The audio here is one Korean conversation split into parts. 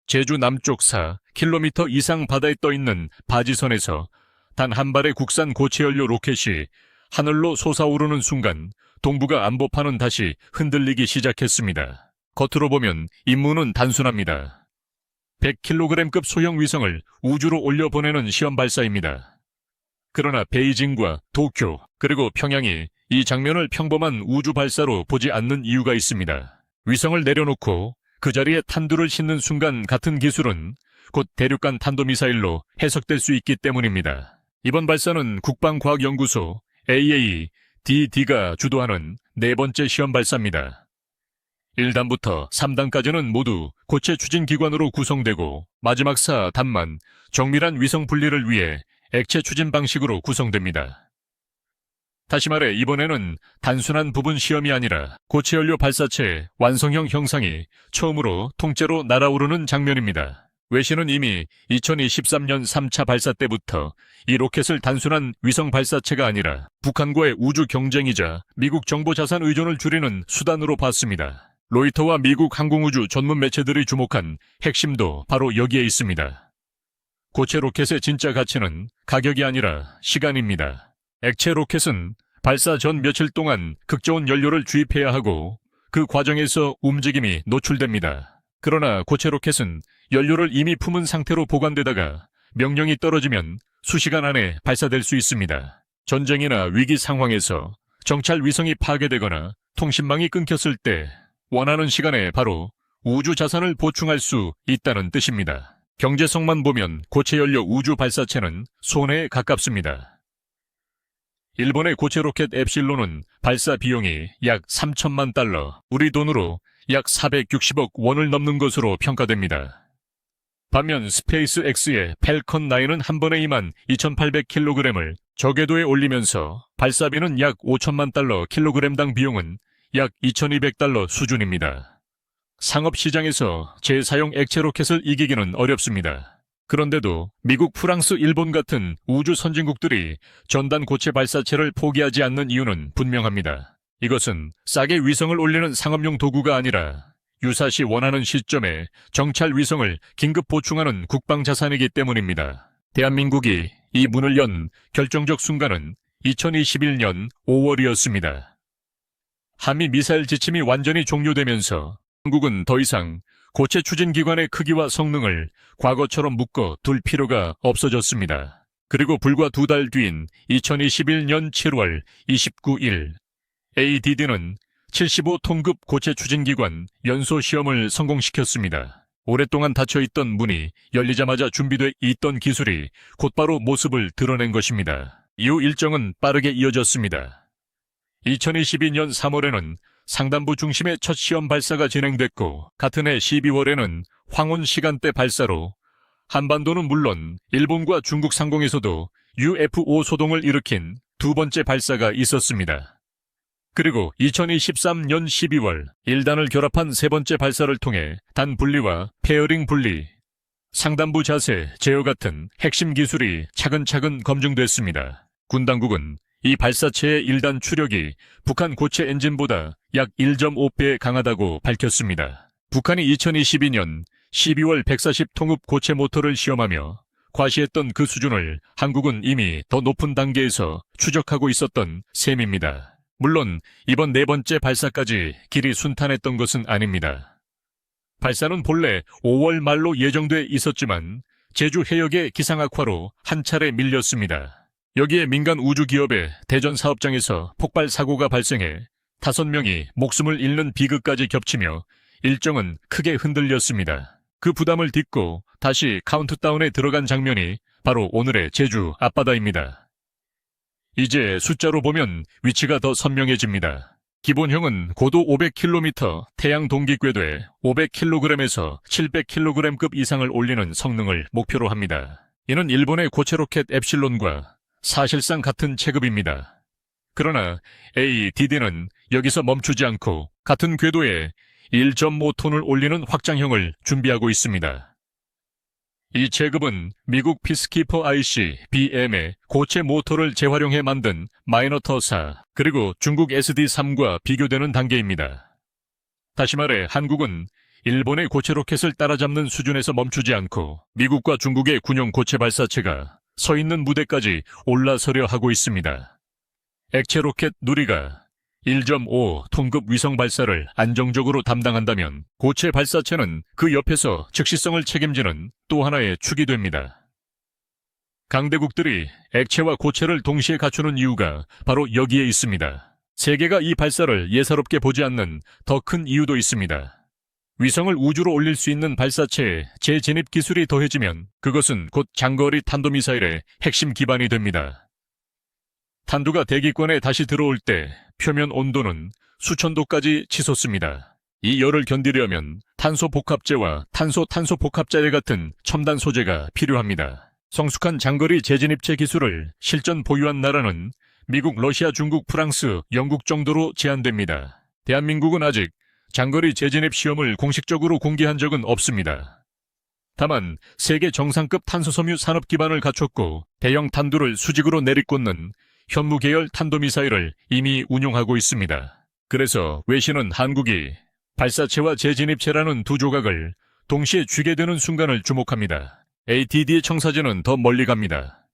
제주 남쪽 4km 이상 바다에 떠있는 바지선에서 단 한 발의 국산 고체연료 로켓이 하늘로 솟아오르는 순간 동북아 안보판은 다시 흔들리기 시작했습니다. 겉으로 보면 임무는 단순합니다. 100kg급 소형 위성을 우주로 올려보내는 시험 발사입니다. 그러나 베이징과 도쿄 그리고 평양이 이 장면을 평범한 우주 발사로 보지 않는 이유가 있습니다. 위성을 내려놓고 그 자리에 탄두를 싣는 순간 같은 기술은 곧 대륙간 탄도미사일로 해석될 수 있기 때문입니다. 이번 발사는 국방과학연구소 AADD가 주도하는 네 번째 시험 발사입니다. 1단부터 3단까지는 모두 고체 추진기관으로 구성되고 마지막 4단만 정밀한 위성 분리를 위해 액체 추진 방식으로 구성됩니다. 다시 말해 이번에는 단순한 부분 시험이 아니라 고체연료 발사체 완성형 형상이 처음으로 통째로 날아오르는 장면입니다. 외신은 이미 2023년 3차 발사 때부터 이 로켓을 단순한 위성 발사체가 아니라 북한과의 우주 경쟁이자 미국 정보 자산 의존을 줄이는 수단으로 봤습니다. 로이터와 미국 항공우주 전문 매체들이 주목한 핵심도 바로 여기에 있습니다. 고체 로켓의 진짜 가치는 가격이 아니라 시간입니다. 액체 로켓은 발사 전 며칠 동안 극저온 연료를 주입해야 하고 그 과정에서 움직임이 노출됩니다. 그러나 고체 로켓은 연료를 이미 품은 상태로 보관되다가 명령이 떨어지면 수시간 안에 발사될 수 있습니다. 전쟁이나 위기 상황에서 정찰 위성이 파괴되거나 통신망이 끊겼을 때 원하는 시간에 바로 우주 자산을 보충할 수 있다는 뜻입니다. 경제성만 보면 고체연료 우주 발사체는 손해에 가깝습니다. 일본의 고체 로켓 엡실론은 발사 비용이 약 3천만 달러, 우리 돈으로 약 460억 원을 넘는 것으로 평가됩니다. 반면 스페이스 X의 펠컨 9은 한 번에 임한 2800kg을 저궤도에 올리면서 발사비는 약 5천만 달러 킬로그램당 비용은 약 2200달러 수준입니다. 상업시장에서 재사용 액체 로켓을 이기기는 어렵습니다. 그런데도 미국, 프랑스, 일본 같은 우주 선진국들이 전단 고체 발사체를 포기하지 않는 이유는 분명합니다. 이것은 싸게 위성을 올리는 상업용 도구가 아니라 유사시 원하는 시점에 정찰 위성을 긴급 보충하는 국방자산이기 때문입니다. 대한민국이 이 문을 연 결정적 순간은 2021년 5월이었습니다. 한미 미사일 지침이 완전히 종료되면서 한국은 더 이상 고체 추진기관의 크기와 성능을 과거처럼 묶어 둘 필요가 없어졌습니다. 그리고 불과 두 달 뒤인 2021년 7월 29일 ADD는 75톤급 고체 추진기관 연소 시험을 성공시켰습니다. 오랫동안 닫혀있던 문이 열리자마자 준비돼 있던 기술이 곧바로 모습을 드러낸 것입니다. 이후 일정은 빠르게 이어졌습니다. 2022년 3월에는 상단부 중심의 첫 시험 발사가 진행됐고 같은 해 12월에는 황혼 시간대 발사로 한반도는 물론 일본과 중국 상공에서도 UFO 소동을 일으킨 두 번째 발사가 있었습니다. 그리고 2023년 12월 1단을 결합한 세 번째 발사를 통해 단 분리와 페어링 분리, 상단부 자세, 제어 같은 핵심 기술이 차근차근 검증됐습니다. 군 당국은 이 발사체의 1단 추력이 북한 고체 엔진보다 약 1.5배 강하다고 밝혔습니다. 북한이 2022년 12월 140통읍 고체 모터를 시험하며 과시했던 그 수준을 한국은 이미 더 높은 단계에서 추적하고 있었던 셈입니다. 물론 이번 네 번째 발사까지 길이 순탄했던 것은 아닙니다. 발사는 본래 5월 말로 예정돼 있었지만 제주 해역의 기상 악화로 한 차례 밀렸습니다. 여기에 민간 우주기업의 대전 사업장에서 폭발 사고가 발생해 5명이 목숨을 잃는 비극까지 겹치며 일정은 크게 흔들렸습니다. 그 부담을 딛고 다시 카운트다운에 들어간 장면이 바로 오늘의 제주 앞바다입니다. 이제 숫자로 보면 위치가 더 선명해집니다. 기본형은 고도 500km, 태양 동기 궤도에 500kg에서 700kg급 이상을 올리는 성능을 목표로 합니다. 이는 일본의 고체 로켓 엡실론과 사실상 같은 체급입니다. 그러나 ADD는 여기서 멈추지 않고 같은 궤도에 1.5톤을 올리는 확장형을 준비하고 있습니다. 이 체급은 미국 피스키퍼 ICBM의 고체 모터를 재활용해 만든 마이너터 4 그리고 중국 SD3과 비교되는 단계입니다. 다시 말해 한국은 일본의 고체 로켓을 따라잡는 수준에서 멈추지 않고 미국과 중국의 군용 고체 발사체가 서 있는 무대까지 올라서려 하고 있습니다. 액체 로켓 누리가 1.5톤급 위성 발사를 안정적으로 담당한다면 고체 발사체는 그 옆에서 즉시성을 책임지는 또 하나의 축이 됩니다. 강대국들이 액체와 고체를 동시에 갖추는 이유가 바로 여기에 있습니다. 세계가 이 발사를 예사롭게 보지 않는 더 큰 이유도 있습니다. 위성을 우주로 올릴 수 있는 발사체의 재진입 기술이 더해지면 그것은 곧 장거리 탄도미사일의 핵심 기반이 됩니다. 탄두가 대기권에 다시 들어올 때 표면 온도는 수천 도까지 치솟습니다. 이 열을 견디려면 탄소 복합재와 탄소 복합자재 같은 첨단 소재가 필요합니다. 성숙한 장거리 재진입체 기술을 실전 보유한 나라는 미국, 러시아, 중국, 프랑스, 영국 정도로 제한됩니다. 대한민국은 아직 장거리 재진입 시험을 공식적으로 공개한 적은 없습니다. 다만 세계 정상급 탄소섬유 산업 기반을 갖췄고 대형 탄두를 수직으로 내리꽂는 현무 계열 탄도미사일을 이미 운용하고 있습니다. 그래서 외신은 한국이 발사체와 재진입체라는 두 조각을 동시에 쥐게 되는 순간을 주목합니다. ATD의 청사진은 더 멀리 갑니다.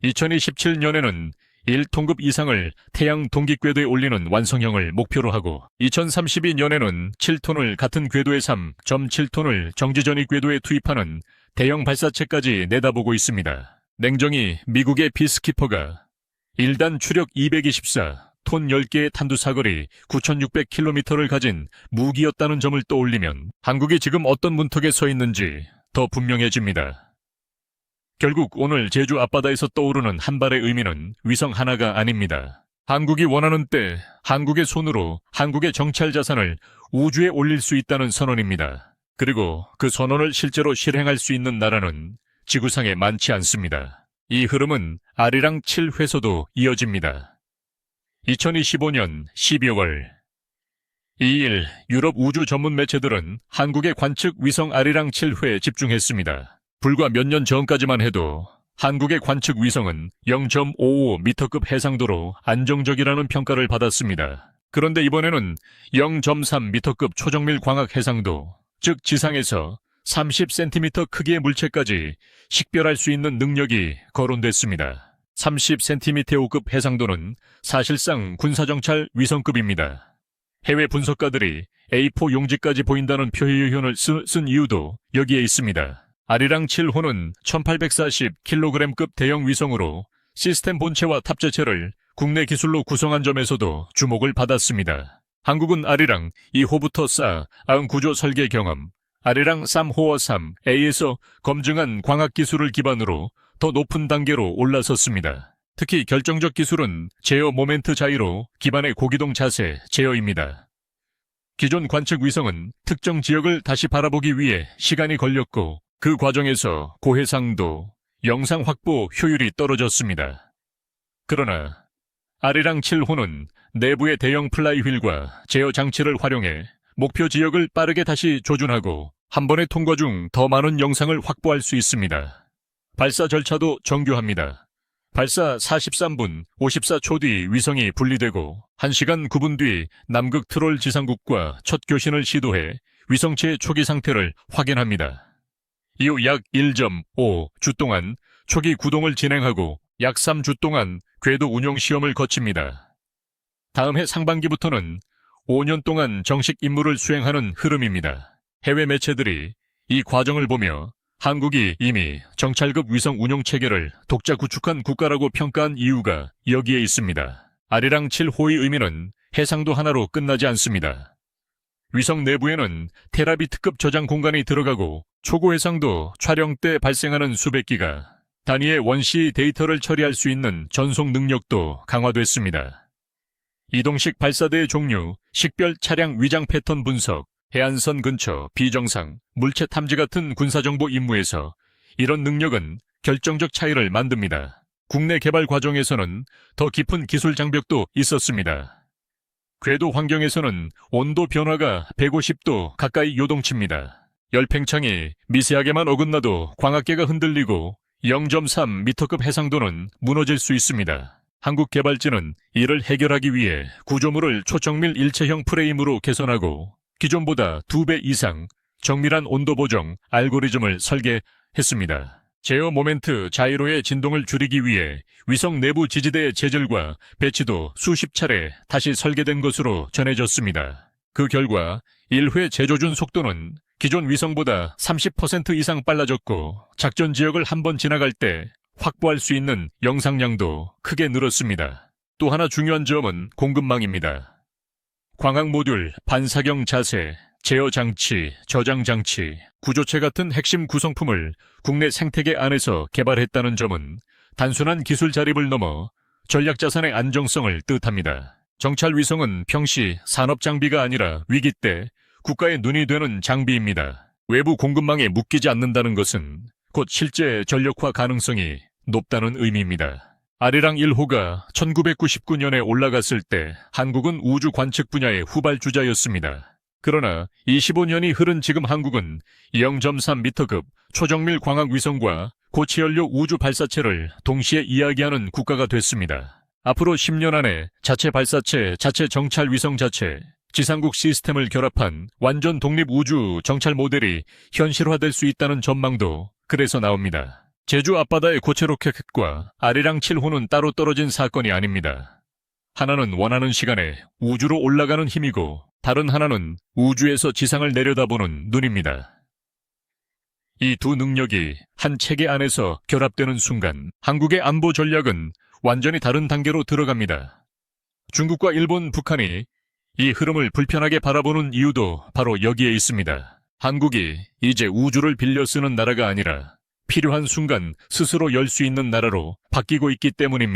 2027년에는 1톤급 이상을 태양 동기궤도에 올리는 완성형을 목표로 하고 2032년에는 7톤을 같은 궤도의 3.7톤을 정지전위 궤도에 투입하는 대형 발사체까지 내다보고 있습니다. 냉정히 미국의 피스키퍼가 1단 추력 224, 톤 10개의 탄두 사거리 9,600km를 가진 무기였다는 점을 떠올리면 한국이 지금 어떤 문턱에 서 있는지 더 분명해집니다. 결국 오늘 제주 앞바다에서 떠오르는 한 발의 의미는 위성 하나가 아닙니다. 한국이 원하는 때 한국의 손으로 한국의 정찰 자산을 우주에 올릴 수 있다는 선언입니다. 그리고 그 선언을 실제로 실행할 수 있는 나라는 지구상에 많지 않습니다. 이 흐름은 아리랑 7회에서도 이어집니다. 2025년 12월 2일 유럽 우주 전문 매체들은 한국의 관측 위성 아리랑 7회에 집중했습니다. 불과 몇 년 전까지만 해도 한국의 관측 위성은 0.55m급 해상도로 안정적이라는 평가를 받았습니다. 그런데 이번에는 0.3m급 초정밀 광학 해상도, 즉 지상에서 30cm 크기의 물체까지 식별할 수 있는 능력이 거론됐습니다. 30cm5급 해상도는 사실상 군사정찰 위성급입니다. 해외 분석가들이 A4 용지까지 보인다는 표현을 쓴 이유도 여기에 있습니다. 아리랑 7호는 1840kg급 대형 위성으로 시스템 본체와 탑재체를 국내 기술로 구성한 점에서도 주목을 받았습니다. 한국은 아리랑 2호부터 쌓아 99조 설계 경험, 아리랑 3호와 3A에서 검증한 광학 기술을 기반으로 더 높은 단계로 올라섰습니다. 특히 결정적 기술은 제어 모멘트 자이로 기반의 고기동 자세 제어입니다. 기존 관측 위성은 특정 지역을 다시 바라보기 위해 시간이 걸렸고 그 과정에서 고해상도, 영상 확보 효율이 떨어졌습니다. 그러나 아리랑 7호는 내부의 대형 플라이휠과 제어 장치를 활용해 목표 지역을 빠르게 다시 조준하고 한 번의 통과 중 더 많은 영상을 확보할 수 있습니다. 발사 절차도 정교합니다. 발사 43분 54초 뒤 위성이 분리되고 1시간 9분 뒤 남극 트롤 지상국과 첫 교신을 시도해 위성체의 초기 상태를 확인합니다. 이후 약 1.5주 동안 초기 구동을 진행하고 약 3주 동안 궤도 운용 시험을 거칩니다. 다음 해 상반기부터는 5년 동안 정식 임무를 수행하는 흐름입니다. 해외 매체들이 이 과정을 보며 한국이 이미 정찰급 위성 운용 체계를 독자 구축한 국가라고 평가한 이유가 여기에 있습니다. 아리랑 7호의 의미는 해상도 하나로 끝나지 않습니다. 위성 내부에는 테라비트급 저장 공간이 들어가고 초고 해상도 촬영 때 발생하는 수백 기가 단위의 원시 데이터를 처리할 수 있는 전송 능력도 강화됐습니다. 이동식 발사대의 종류, 식별 차량 위장 패턴 분석, 해안선 근처 비정상, 물체 탐지 같은 군사정보 임무에서 이런 능력은 결정적 차이를 만듭니다. 국내 개발 과정에서는 더 깊은 기술 장벽도 있었습니다. 궤도 환경에서는 온도 변화가 150도 가까이 요동칩니다. 열팽창이 미세하게만 어긋나도 광학계가 흔들리고 0.3m급 해상도는 무너질 수 있습니다. 한국 개발진은 이를 해결하기 위해 구조물을 초정밀 일체형 프레임으로 개선하고 기존보다 2배 이상 정밀한 온도 보정 알고리즘을 설계했습니다. 제어 모멘트 자이로의 진동을 줄이기 위해 위성 내부 지지대의 재질과 배치도 수십 차례 다시 설계된 것으로 전해졌습니다. 그 결과 1회 재조준 속도는 기존 위성보다 30% 이상 빨라졌고 작전 지역을 한번 지나갈 때 확보할 수 있는 영상량도 크게 늘었습니다. 또 하나 중요한 점은 공급망입니다. 광학 모듈, 반사경 자세, 제어 장치, 저장 장치, 구조체 같은 핵심 구성품을 국내 생태계 안에서 개발했다는 점은 단순한 기술 자립을 넘어 전략 자산의 안정성을 뜻합니다. 정찰 위성은 평시 산업 장비가 아니라 위기 때 국가의 눈이 되는 장비입니다. 외부 공급망에 묶이지 않는다는 것은 곧 실제 전력화 가능성이 높다는 의미입니다. 아리랑 1호가 1999년에 올라갔을 때 한국은 우주 관측 분야의 후발주자였습니다. 그러나 25년이 흐른 지금 한국은 0.3m급 초정밀 광학 위성과 고체연료 우주 발사체를 동시에 이야기하는 국가가 됐습니다. 앞으로 10년 안에 자체 발사체, 자체 정찰 위성 자체, 지상국 시스템을 결합한 완전 독립 우주 정찰 모델이 현실화될 수 있다는 전망도 그래서 나옵니다. 제주 앞바다의 고체 로켓과 아리랑 7호는 따로 떨어진 사건이 아닙니다. 하나는 원하는 시간에 우주로 올라가는 힘이고 다른 하나는 우주에서 지상을 내려다보는 눈입니다. 이 두 능력이 한 체계 안에서 결합되는 순간 한국의 안보 전략은 완전히 다른 단계로 들어갑니다. 중국과 일본, 북한이 이 흐름을 불편하게 바라보는 이유도 바로 여기에 있습니다. 한국이 이제 우주를 빌려 쓰는 나라가 아니라 필요한 순간 스스로 열 수 있는 나라로 바뀌고 있기 때문입니다.